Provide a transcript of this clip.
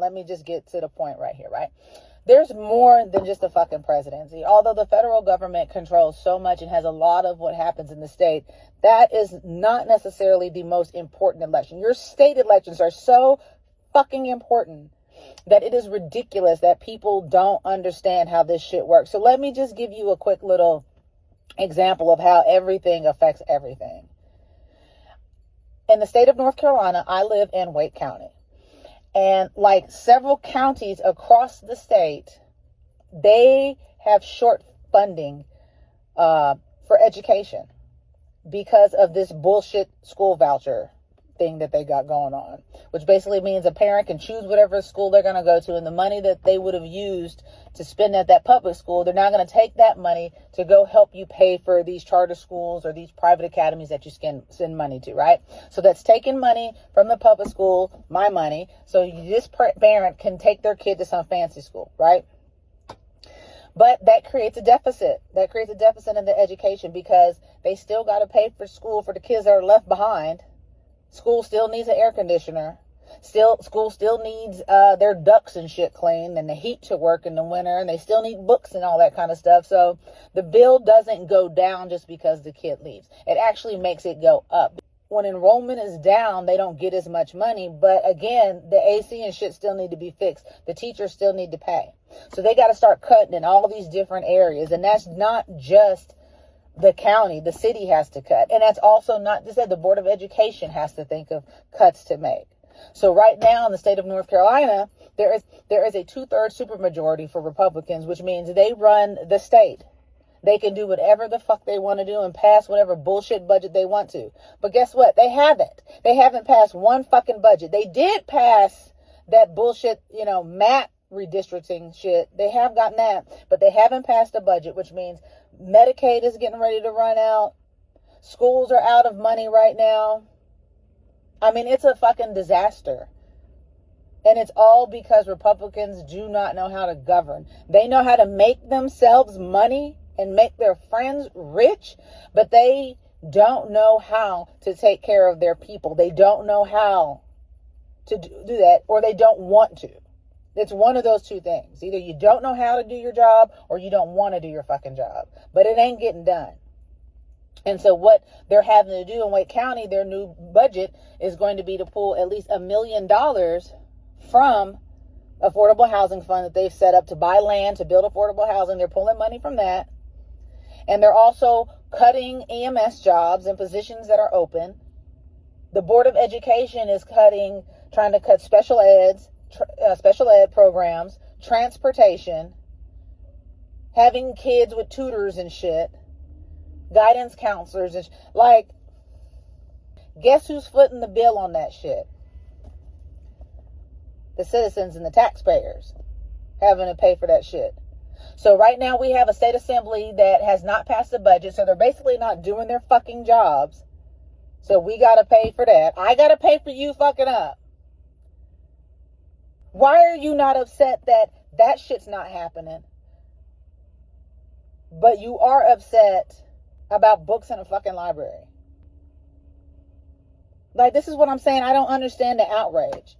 let me just get to the point right here, right? There's more than just a fucking presidency. Although the federal government controls so much and has a lot of what happens in the state, that is not necessarily the most important election. Your state elections are so fucking important that it is ridiculous that people don't understand how this shit works. So let me just give you a quick little example of how everything affects everything. In the state of North Carolina, I live in Wake County. And like several counties across the state, they have short funding for education because of this bullshit school voucher thing that they got going on, which basically means a parent can choose whatever school they're going to go to, and the money that they would have used to spend at that public school, they're now going to take that money to go help you pay for these charter schools or these private academies that you send money to, right? So that's taking money from the public school, my money, so this parent can take their kid to some fancy school, right? But that creates a deficit. That creates a deficit in the education because they still got to pay for school for the kids that are left behind. School still needs an air conditioner. School still needs their ducts and shit cleaned and the heat to work in the winter, and they still need books and all that kind of stuff. So the bill doesn't go down just because the kid leaves. It actually makes it go up. When enrollment is down, they don't get as much money. But again, the AC and shit still need to be fixed. The teachers still need to pay. So they got to start cutting in all these different areas. And that's not just the county, the city has to cut. And that's also not just that the Board of Education has to think of cuts to make. So right now in the state of North Carolina, there is a 2/3 supermajority for Republicans, which means they run the state. They can do whatever the fuck they want to do and pass whatever bullshit budget they want to. But guess what? They haven't. They haven't passed one fucking budget. They did pass that bullshit, map redistricting shit. They have gotten that, but they haven't passed a budget, which means Medicaid is getting ready to run out. Schools are out of money right now. I mean, it's a fucking disaster. And it's all because Republicans do not know how to govern. They know how to make themselves money and make their friends rich, but they don't know how to take care of their people. They don't know how to do that, or they don't want to. It's one of those two things. Either you don't know how to do your job or you don't want to do your fucking job. But it ain't getting done. And so what they're having to do in Wake County, their new budget is going to be to pull at least $1 million from affordable housing fund that they've set up to buy land to build affordable housing. They're pulling money from that. And they're also cutting EMS jobs and positions that are open. The Board of Education is trying to cut special ed programs, transportation, having kids with tutors and shit, guidance counselors, and guess who's footing the bill on that shit? The citizens and the taxpayers having to pay for that shit. So right now we have a state assembly that has not passed a budget, so they're basically not doing their fucking jobs. So we got to pay for that. I got to pay for you fucking up. Why are you not upset that shit's not happening? But you are upset about books in a fucking library. This is what I'm saying. I don't understand the outrage.